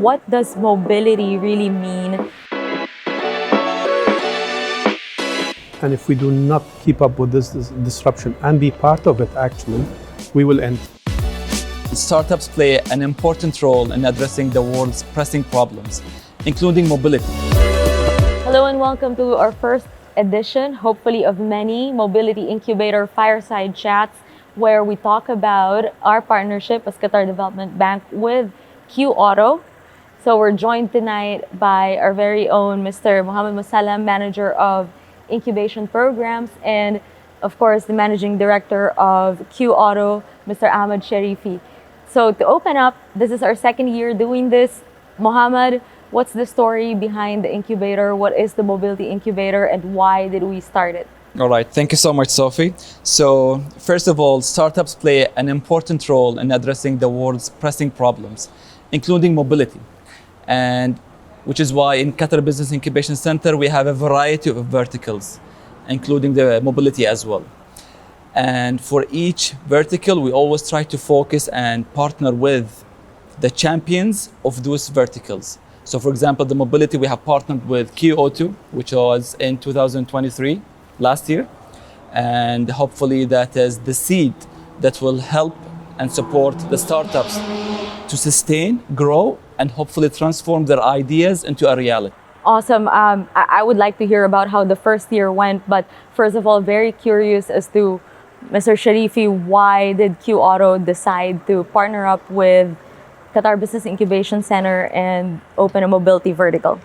what does mobility really mean? And if we do not keep up with this disruption and be part of it, actually, we will end. Startups play an important role in addressing the world's pressing problems, including mobility. Hello and welcome to our first edition, hopefully of many, Mobility Incubator Fireside Chats, where we talk about our partnership as Qatar Development Bank with Q Auto. So we're joined tonight by our very own Mr. Mohammed Musallam, Manager of Incubation Programs, and of course the Managing Director of Q Auto, Mr. Ahmed Sharifi. So to open up, this is our second year doing this. Mohammed, what's the story behind the incubator? What is the Mobility Incubator and why did we start it? All right, thank you so much, Sophie. So first of all, startups play an important role in addressing the world's pressing problems, including mobility. And which is why in Qatar Business Incubation Center, we have a variety of verticals, including the mobility as well. And for each vertical, we always try to focus and partner with the champions of those verticals. So for example, the mobility, we have partnered with Q Auto, which was in 2023, last year. And hopefully that is the seed that will help and support the startups to sustain, grow, and hopefully transform their ideas into a reality. Awesome. I would like to hear about how the first year went, but first of all, very curious as to Mr. Sharifi, why did Q Auto decide to partner up with Qatar Business Incubation Center and open a mobility vertical?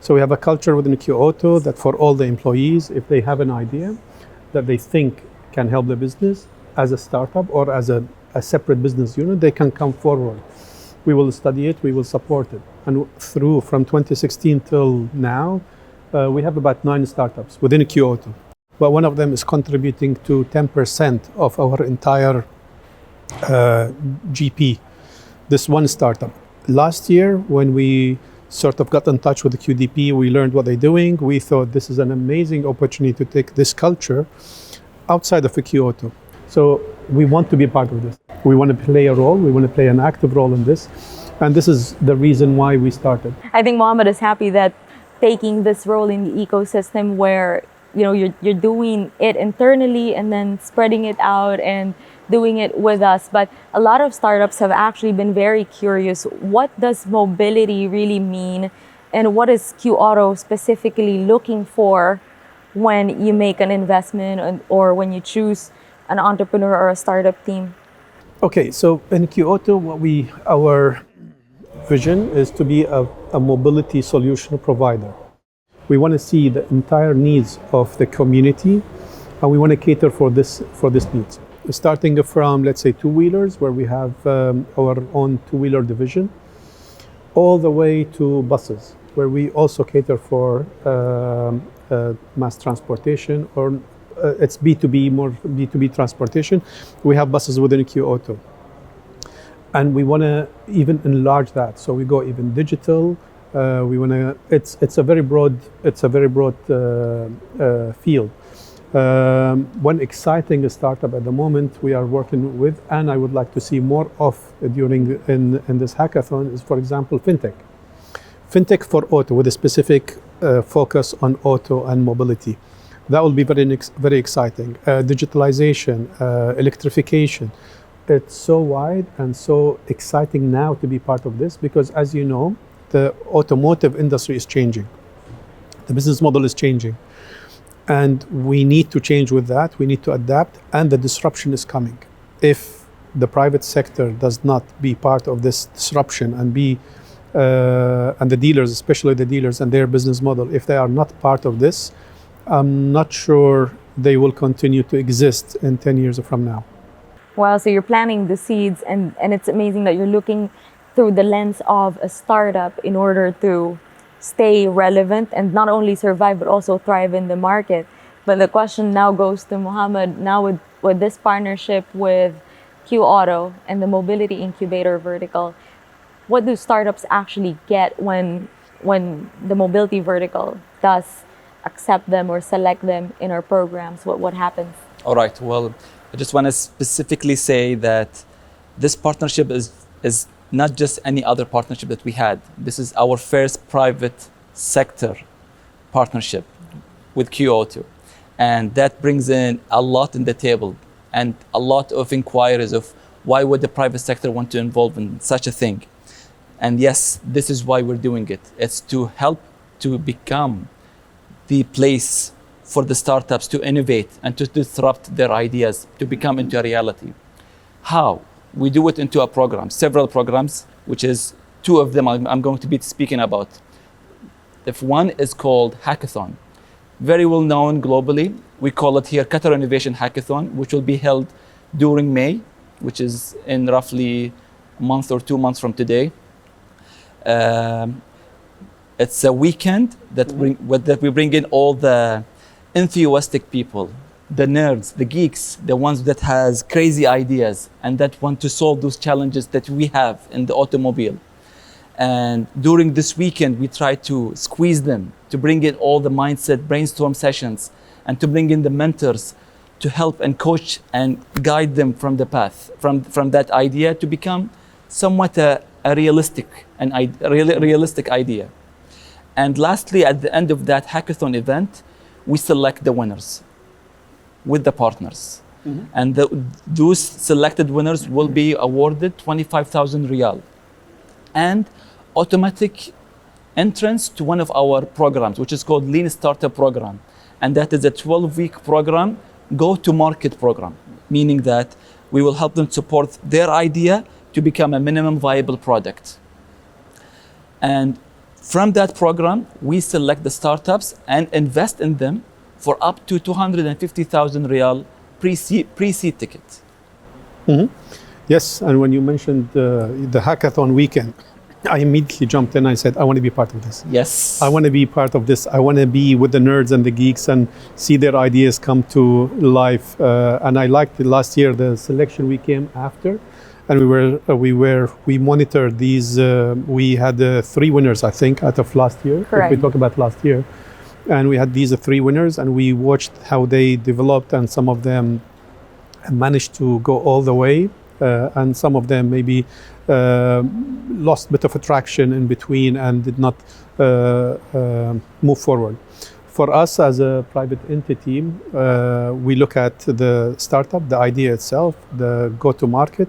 So we have a culture within Q Auto that for all the employees, if they have an idea that they think can help the business as a startup or as a separate business unit, they can come forward. We will study it, we will support it. And from 2016 till now, we have about 9 startups within Q Auto. But one of them is contributing to 10% of our entire GP, this one startup. Last year, when we sort of got in touch with the QDB, we learned what they're doing. We thought this is an amazing opportunity to take this culture outside of the Q Auto. So we want to be part of this. We want to play a role, we want to play an active role in this. And this is the reason why we started. I think Mohammed is happy that taking this role in the ecosystem where you're doing it internally and then spreading it out and doing it with us. But a lot of startups have actually been very curious. What does mobility really mean? And what is Q Auto specifically looking for when you make an investment or when you choose an entrepreneur or a startup team? Okay, so in Q Auto, our vision is to be a mobility solution provider. We want to see the entire needs of the community, and we want to cater for this needs. Starting from, let's say, two-wheelers, where we have our own two-wheeler division, all the way to buses, where we also cater for mass transportation, or it's B2B, more B2B transportation. We have buses within Q Auto. And we want to even enlarge that. So we go even digital. We want to. It's a very broad field. One exciting startup at the moment we are working with, and I would like to see more of in this hackathon is, for example, fintech for auto, with a specific focus on auto and mobility. That will be very exciting. Digitalization, electrification. It's so wide and so exciting now to be part of this because, as you know, the automotive industry is changing. The business model is changing. And we need to change with that. We need to adapt, and the disruption is coming. If the private sector does not be part of this disruption and and the dealers, especially the dealers and their business model, if they are not part of this, I'm not sure they will continue to exist in 10 years from now. Wow, so you're planting the seeds, and it's amazing that you're looking through the lens of a startup in order to stay relevant and not only survive, but also thrive in the market. But the question now goes to Mohammed, now with this partnership with Q Auto and the Mobility Incubator vertical, what do startups actually get when the mobility vertical does accept them or select them in our programs? What happens? All right, well, I just want to specifically say that this partnership is not just any other partnership that we had. This is our first private sector partnership with Q Auto. And that brings in a lot in the table and a lot of inquiries of why would the private sector want to involve in such a thing. And yes, this is why we're doing it. It's to help to become the place for the startups to innovate and to disrupt their ideas, to become into a reality. How? We do it into a program, several programs, which is two of them I'm going to be speaking about. If one is called Hackathon, very well known globally. We call it here Qatar Innovation Hackathon, which will be held during May, which is in roughly a month or 2 months from today. It's a weekend that we bring in all the enthusiastic people, the nerds, the geeks, the ones that has crazy ideas and that want to solve those challenges that we have in the automobile. And during this weekend, we try to squeeze them, to bring in all the mindset brainstorm sessions and to bring in the mentors to help and coach and guide them from the path, from that idea to become somewhat a realistic idea. And lastly, at the end of that hackathon event, we select the winners with the partners. Mm-hmm. And those selected winners will be awarded 25,000 riyal and automatic entrance to one of our programs, which is called Lean Startup Program. And that is a 12-week program, go-to-market program, meaning that we will help them support their idea to become a minimum viable product. And from that program, we select the startups and invest in them for up to 250,000 riyal pre-seed ticket. Mm-hmm. Yes, and when you mentioned the hackathon weekend, I immediately jumped in. I said, I want to be part of this. Yes. I want to be part of this. I want to be with the nerds and the geeks and see their ideas come to life. And I liked last year, the selection we came after. And we monitored these. We had 3 winners, I think, out of last year. Correct. We talked about last year. And we had these 3 winners and we watched how they developed, and some of them managed to go all the way. And some of them maybe lost a bit of attraction in between and did not move forward. For us as a private entity, we look at the startup, the idea itself, the go-to-market.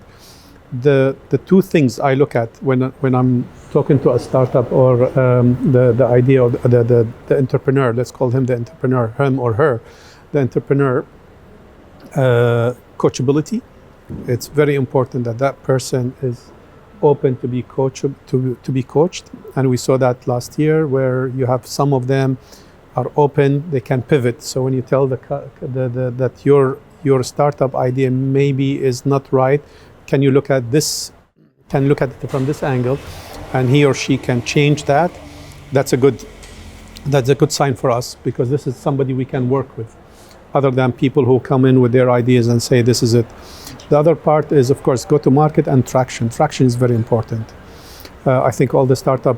The 2 things I look at when I'm talking to a startup or the idea of the entrepreneur, let's call him the entrepreneur, him or her, the entrepreneur, coachability. It's very important that person is open to be coached, and we saw that last year where you have some of them are open, they can pivot. So when you tell that your startup idea maybe is not right, can you look at this? Can look at it from this angle, and he or she can change that. That's a good sign for us, because this is somebody we can work with, other than people who come in with their ideas and say this is it. The other part is, of course, go-to-market and traction. Traction is very important. I think all the startup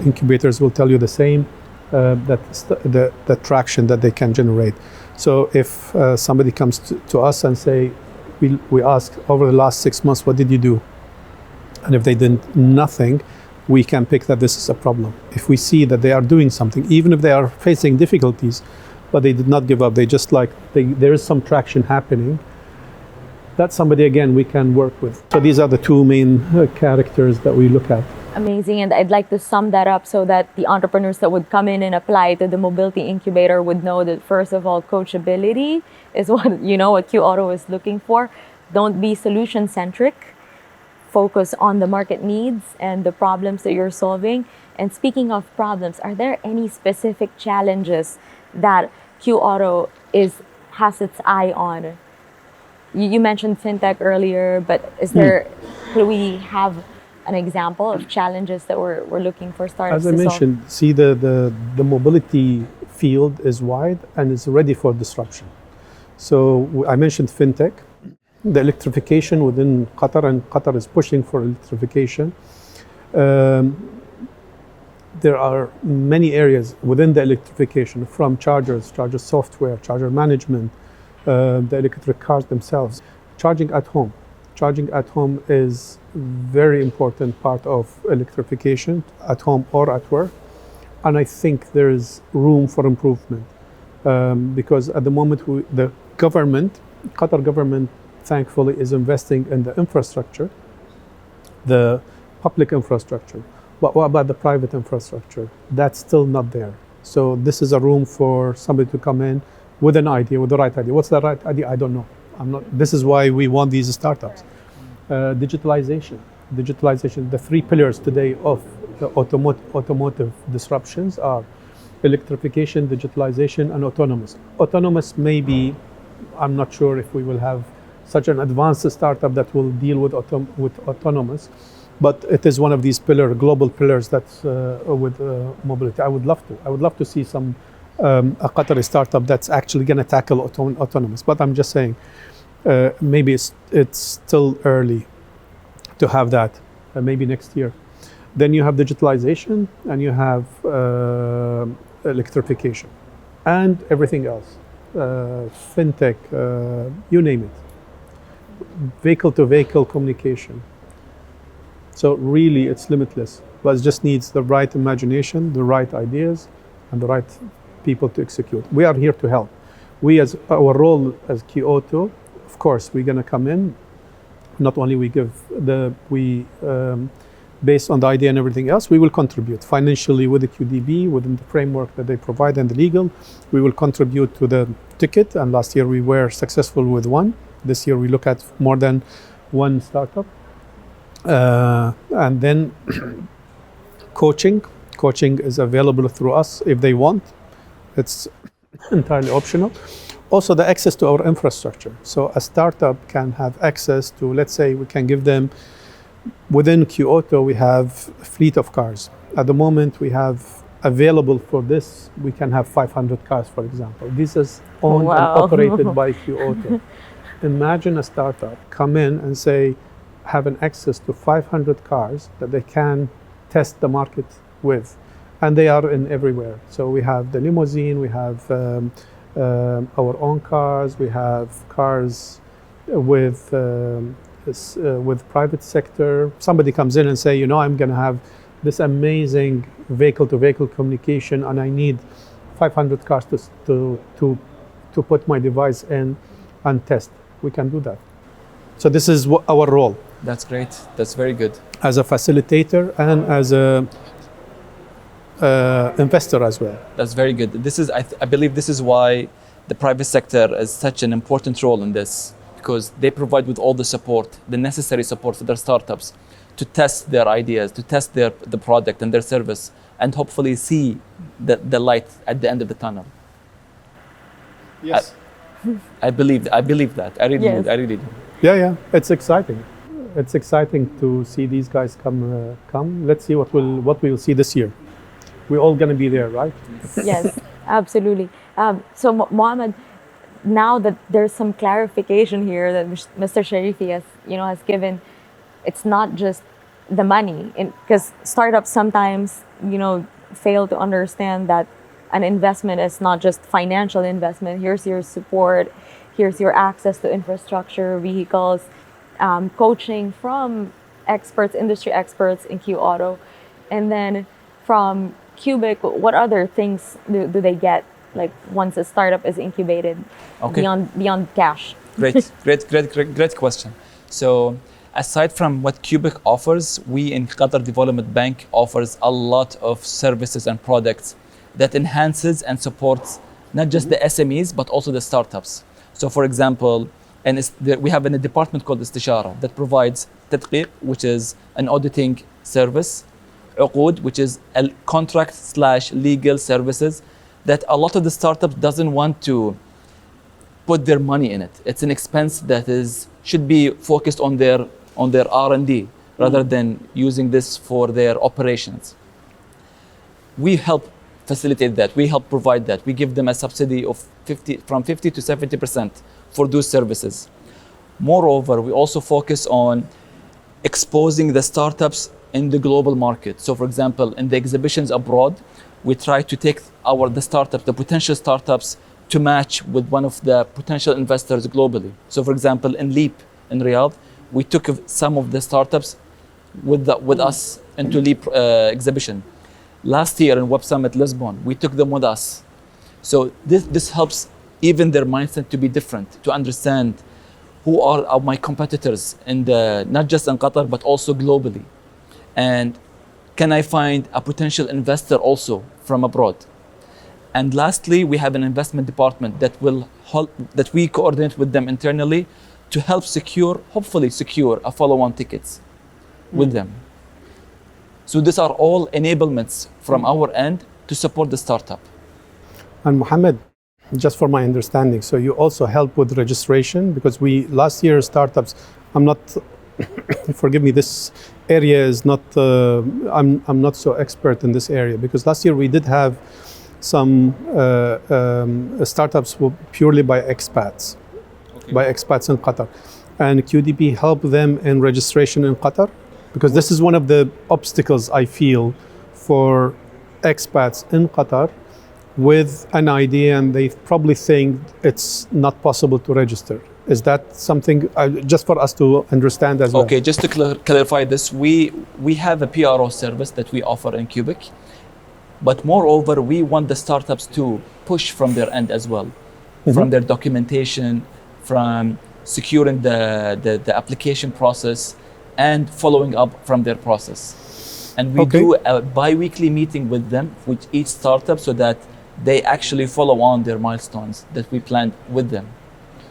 incubators will tell you the same, the traction that they can generate. So if somebody comes to us and say, we ask over the last 6 months, what did you do? And if they did nothing, we can pick that this is a problem. If we see that they are doing something, even if they are facing difficulties, but they did not give up, there is some traction happening, that's somebody, again, we can work with. So these are the 2 main characters that we look at. Amazing. And I'd like to sum that up so that the entrepreneurs that would come in and apply to the mobility incubator would know that, first of all, coachability is what Q Auto is looking for. Don't be solution centric. Focus on the market needs and the problems that you're solving. And speaking of problems, are there any specific challenges that Q Auto has its eye on? You mentioned fintech earlier, but could we have an example of challenges that we're looking for startups to solve? As I mentioned, see the mobility field is wide and is ready for disruption. So I mentioned fintech, the electrification within Qatar, and Qatar is pushing for electrification. There are many areas within the electrification, from charger software, charger management, the electric cars themselves, charging at home. Charging at home is very important part of electrification at home or at work. And I think there is room for improvement because at the moment the government, Qatar government, thankfully is investing in the infrastructure, the public infrastructure. But what about the private infrastructure? That's still not there. So this is a room for somebody to come in with an idea, with the right idea. What's the right idea? I don't know. This is why we want these startups. Digitalization. The three pillars today of the automotive disruptions are electrification, digitalization, and autonomous. Autonomous maybe, I'm not sure if we will have such an advanced startup that will deal with autonomous, but it is one of these global pillars that's with mobility. I would love to see some a Qatari startup that's actually going to tackle autonomous. But I'm just saying, maybe it's still early to have that. Maybe next year. Then you have digitalization and you have electrification and everything else, fintech, you name it, vehicle-to-vehicle communication. So really, it's limitless, but it just needs the right imagination, the right ideas, and the right people to execute. We are here to help. As our role as Kyoto, of course, we're going to come in. Not only based on the idea and everything else, we will contribute financially with the QDB within the framework that they provide and the legal. We will contribute to the ticket, and last year we were successful with one. This year we look at more than one startup. And then coaching is available through us if they want. It's entirely optional. Also the access to our infrastructure. So a startup can have access to, let's say we can give them, within Kyoto we have a fleet of cars. At the moment we have available for this, we can have 500 cars, for example. This is owned and operated by Kyoto. Imagine a startup come in and say, have an access to 500 cars that they can test the market with. And they are in everywhere. So we have the limousine, we have our own cars, we have cars with private sector. Somebody comes in and say, I'm going to have this amazing vehicle-to-vehicle communication, and I need 500 cars to put my device in and test. We can do that. So this is our role. That's great. That's very good. As a facilitator and as a investor as well. That's very good. I believe this is why the private sector is such an important role in this, because they provide with all the support, the necessary support for their startups to test their ideas, to test the product and their service, and hopefully see the light at the end of the tunnel. Yes. I believe that. I really do. Yeah. It's exciting. It's exciting to see these guys come. Let's see what we'll see this year. We're all going to be there, right? Yes, absolutely. So Mohammed, now that there's some clarification here that Mr. Sharifi has given, it's not just the money, because startups sometimes fail to understand that an investment is not just financial investment. Here's your support, here's your access to infrastructure, vehicles, coaching from industry experts in Q Auto, and then from Cubic, what other things do they get, like once a startup is incubated, beyond cash? Great question. So aside from what Cubic offers, we in Qatar Development Bank offers a lot of services and products that enhances and supports not just the SMEs but also the startups. So for example, we have a department called Istishara that provides Tadqiq, which is an auditing service, Uqud, which is a contract/legal services that a lot of the startups doesn't want to put their money in it. It's an expense that should be focused on their R&D rather than using this for their operations. We help facilitate that. We help provide that. We give them a subsidy of from 50 to 70% for those services. Moreover, we also focus on exposing the startups in the global market. So for example, in the exhibitions abroad, we try to take the potential startups to match with one of the potential investors globally. So for example, in Leap in Riyadh, we took some of the startups with us into Leap exhibition. Last year in Web Summit Lisbon, we took them with us. So this helps even their mindset to be different, to understand who are my competitors in not just in Qatar, but also globally. And can I find a potential investor also from abroad? And lastly, we have an investment department that will help, that we coordinate with them internally to help hopefully secure a follow-on tickets with them. So these are all enablements from our end to support the startup. And Mohammed, just for my understanding, so you also help with registration, because last year startups, I'm not, forgive me, this area is not, I'm not so expert in this area, because last year we did have some startups purely by expats, by expats in Qatar. And QDB helped them in registration in Qatar, because this is one of the obstacles I feel for expats in Qatar with an idea, and they probably think it's not possible to register. Is that something, just for us to understand as well? Okay, just to clarify this, we have a PRO service that we offer in Cubic, but moreover, we want the startups to push from their end as well, from their documentation, from securing the application process, and following up from their process. And we do a bi-weekly meeting with them, with each startup, so that they actually follow on their milestones that we planned with them,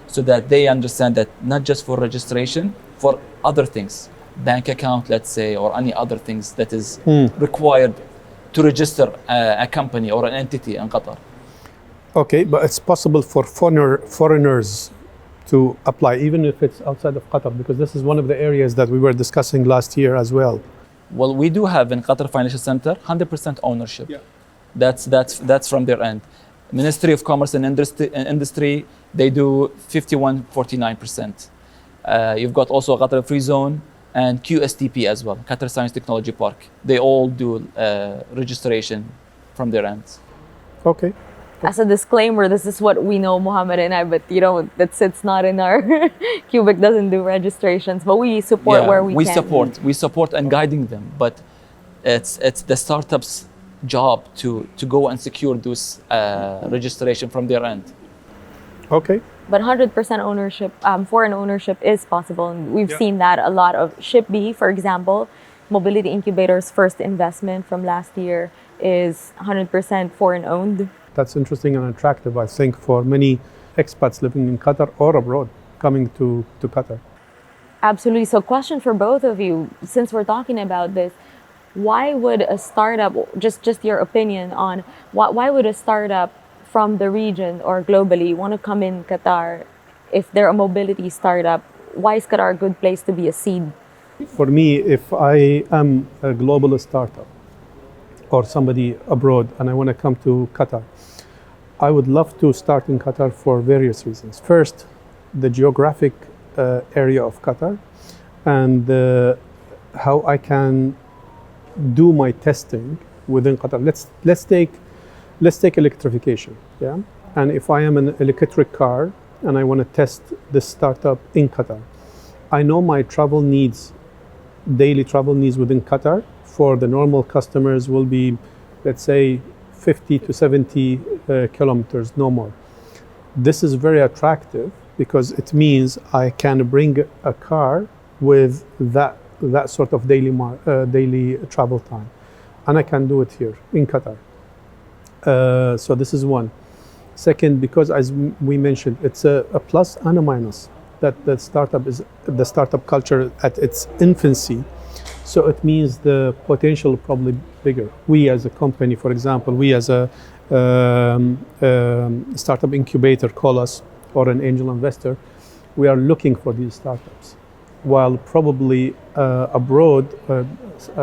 so that they understand that not just for registration, for other things, bank account, let's say, or any other things that is required to register a company or an entity in Qatar. Okay, but it's possible for foreigners to apply, even if it's outside of Qatar, because this is one of the areas that we were discussing last year as well. Well, we do have in Qatar Financial Center 100% ownership. Yeah. That's from their end. Ministry of Commerce and Industry, they do 51-49%. You've got also Qatar Free Zone and QSTP as well, Qatar Science Technology Park. They all do registration from their ends. Okay. As a disclaimer, this is what we know, Mohammed and I, but it's not in our Cubic doesn't do registrations, but we support where we can. We support and guiding them, but it's the startups' job to go and secure those registration from their end. Okay. But 100% ownership, foreign ownership is possible, and we've seen that a lot of ShipB, for example, Mobility Incubator's first investment from last year is 100% foreign owned. That's interesting and attractive, I think, for many expats living in Qatar or abroad coming to Qatar. Absolutely. So question for both of you, since we're talking about this, why would a startup, just your opinion on why would a startup from the region or globally want to come in Qatar if they're a mobility startup? Why is Qatar a good place to be a seed? For me, if I am a global startup or somebody abroad and I want to come to Qatar, I would love to start in Qatar for various reasons. First, the geographic area of Qatar and how I can do my testing within Qatar. Let's take electrification, yeah? And if I am an electric car and I want to test this startup in Qatar, I know my travel needs, daily travel needs within Qatar for the normal customers will be, let's say, 50 to 70 kilometers, no more. This is very attractive because it means I can bring a car with that sort of daily travel time, and I can do it here in Qatar. So this is one. Second, because as we mentioned, it's a plus and a minus that the startup culture at its infancy. So it means the potential probably bigger. We as a company, for example, we as a startup incubator call us, or an angel investor, we are looking for these startups. While probably abroad,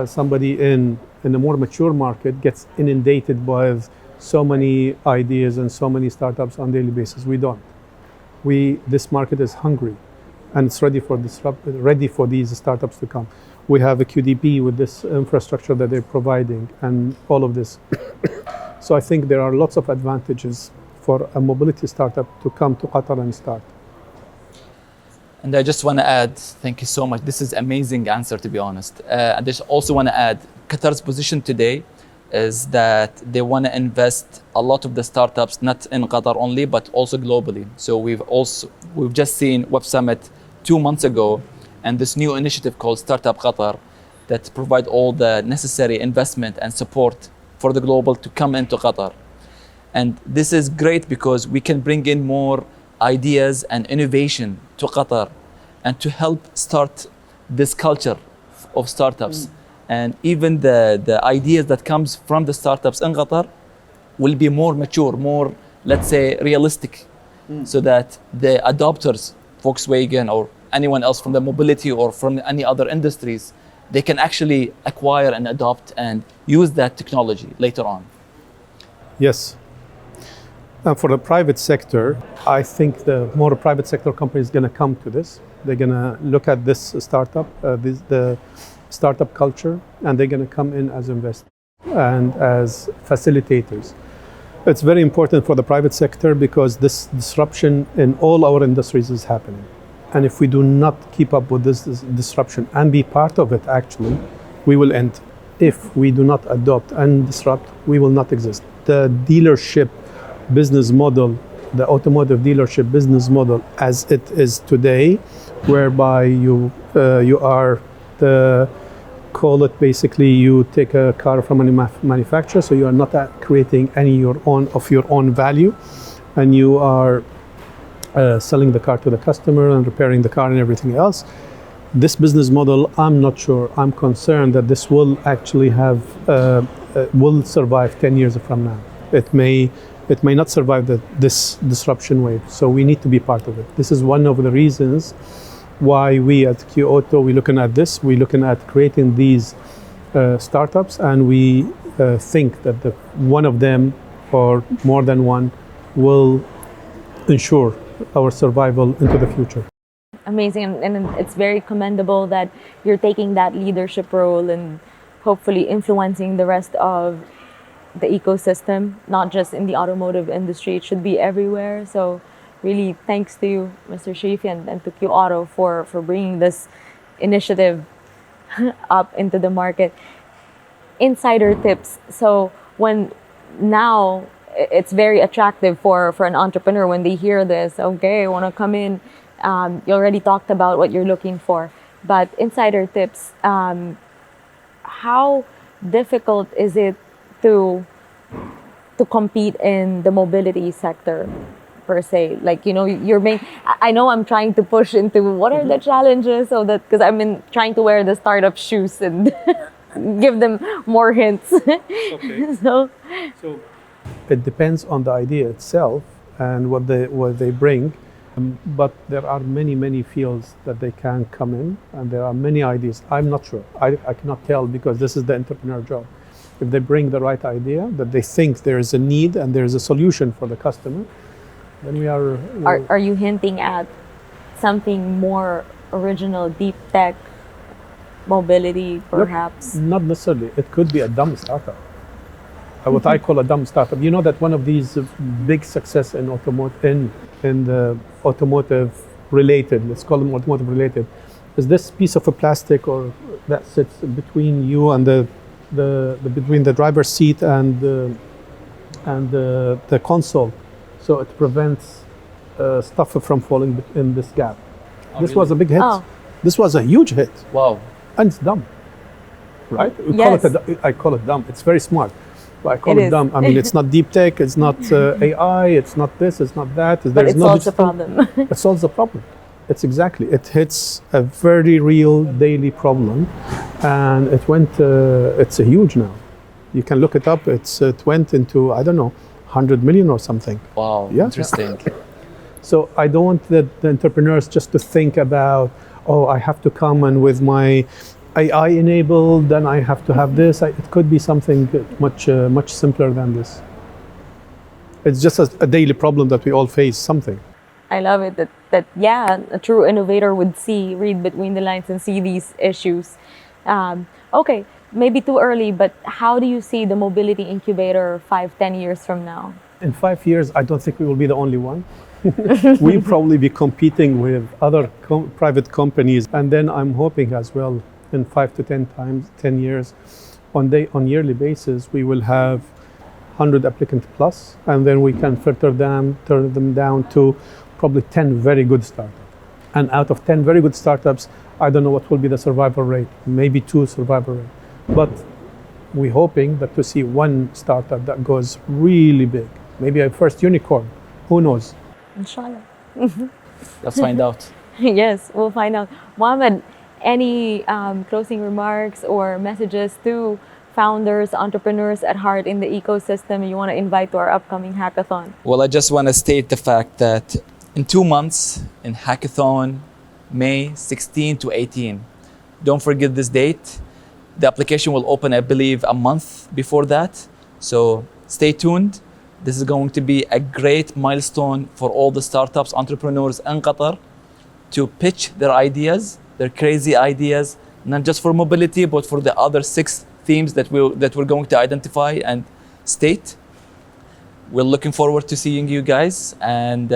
somebody in a more mature market gets inundated with so many ideas and so many startups on a daily basis. We don't. This market is hungry, and it's ready for these startups to come. We have a QDB with this infrastructure that they're providing and all of this. So I think there are lots of advantages for a mobility startup to come to Qatar and start. And I just want to add, thank you so much. This is amazing answer, to be honest. I just also want to add, Qatar's position today is that they want to invest a lot of the startups, not in Qatar only, but also globally. So we've just seen Web Summit 2 months ago, and this new initiative called Startup Qatar that provide all the necessary investment and support for the global to come into Qatar. And this is great because we can bring in more ideas and innovation to Qatar and to help start this culture of startups. And even the ideas that comes from the startups in Qatar will be more mature, more, let's say, realistic, so that the adopters, Volkswagen or anyone else from the mobility or from any other industries, they can actually acquire and adopt and use that technology later on. Yes. And for the private sector, I think the more private sector companies going to come to this. They're going to look at this startup, the startup culture, and they're going to come in as investors and as facilitators. It's very important for the private sector because this disruption in all our industries is happening. And if we do not keep up with this disruption and be part of it, actually, we will end. If we do not adopt and disrupt, we will not exist. The dealership business model, the automotive dealership business model as it is today, whereby you are the, call it basically, you take a car from a manufacturer, so you are not creating any your own value, and you are selling the car to the customer and repairing the car and everything else. This business model, I'm not sure. I'm concerned that this will actually have will survive 10 years from now. It may not survive this disruption wave. So we need to be part of it. This is one of the reasons why we at Q Auto, we're looking at this. We're looking at creating these startups, and we think that one of them or more than one will ensure our survival into the future. Amazing, and it's very commendable that you're taking that leadership role and hopefully influencing the rest of the ecosystem, not just in the automotive industry. It should be everywhere. So really thanks to you, Mr. Sharifi, and to Q Auto for bringing this initiative up into the market. Insider tips. So when now it's very attractive for an entrepreneur when they hear this, okay, I want to come in. You already talked about what you're looking for, but insider tips, how difficult is it to compete in the mobility sector per se? Like, you know, I know I'm trying to push into what are the challenges, so that, because I'm trying to wear the startup shoes and give them more hints. Okay. So it depends on the idea itself and what they bring. But there are many fields that they can come in, and there are many ideas. I'm not sure. I cannot tell, because this is the entrepreneur job. If they bring the right idea, that they think there is a need and there is a solution for the customer, then we are... Are you hinting at something more original, deep tech, mobility, perhaps? Look, not necessarily. It could be a dumb startup. What I call a dumb startup. You know that one of these big success in the automotive related, let's call them automotive related, is this piece of a plastic or that sits between you and between the driver's seat and the console, so it prevents stuff from falling in this gap. This was a big hit. Oh. This was a huge hit. Wow. And it's dumb, right? Yes. I call it dumb. It's very smart. But I call It it is. dumb. I mean, it's not deep tech, it's not AI, it's not this, it's not that. But it solves the problem. It solves the problem. It hits a very real daily problem, and it's a huge now. You can look it up. It went into, I don't know, 100 million or something. Wow, Yeah. interesting. So I don't want the entrepreneurs just to think about, oh, I have to come and with my AI enabled, then I have to have this. It could be something much simpler than this. It's just a daily problem that we all face, something. I love it that yeah, a true innovator would read between the lines and see these issues. Okay, maybe too early, but how do you see the mobility incubator 5-10 years from now? In 5 years, I don't think we will be the only one. We probably be competing with other private companies, and then I'm hoping as well in 5 to 10 years, on yearly basis, we will have 100 applicants plus, and then we can turn them down to probably 10 very good startups. And out of 10 very good startups, I don't know what will be the survival rate, maybe 2 survival rate. But we're hoping that to see one startup that goes really big, maybe a first unicorn, who knows? Inshallah. Let's find out. Yes, we'll find out. Mohammed, any closing remarks or messages to founders, entrepreneurs at heart in the ecosystem you want to invite to our upcoming hackathon? Well, I just want to state the fact that in 2 months, in hackathon, May 16 to 18, don't forget this date. The application will open, I believe, a month before that. So stay tuned. This is going to be a great milestone for all the startups, entrepreneurs in Qatar to pitch their ideas, their crazy ideas, not just for mobility, but for the other 6 themes that we're going to identify and state. We're looking forward to seeing you guys, and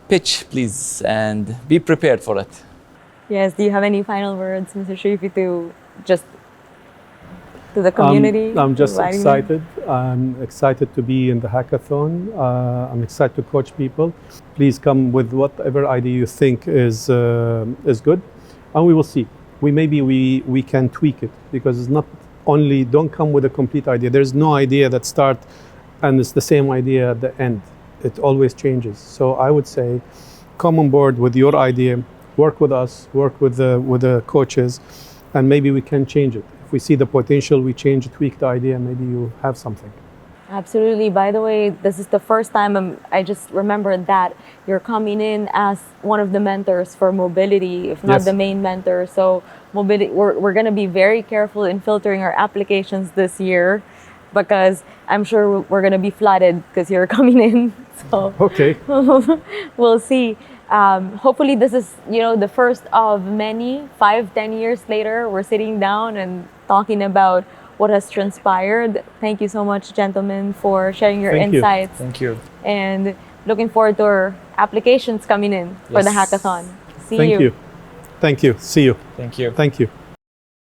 pitch, please, and be prepared for it. Yes, do you have any final words, Mr. Shrifi, to the community? I'm just inviting them? excited. I'm excited to be in the hackathon. I'm excited to coach people. Please come with whatever idea you think is good, and we will see. We can tweak it, because it's not only, don't come with a complete idea. There's no idea that start and it's the same idea at the end. It always changes. So I would say, come on board with your idea, work with us, work with the coaches, and maybe we can change it. If we see the potential, we change, tweak the idea, maybe you have something. Absolutely. By the way, this is the first time I just remembered that you're coming in as one of the mentors for mobility, if not Yes. the main mentor. So mobility, we're going to be very careful in filtering our applications this year, because I'm sure we're going to be flooded because you're coming in. So Okay. we'll see. Hopefully this is, the first of many. 5-10 years later, we're sitting down and talking about what has transpired. Thank you so much, gentlemen, for sharing your Thank you. insights. Thank you. And looking forward to our applications coming in for the Yes. hackathon. See Thank you. Thank you. See you. Thank you. Thank you.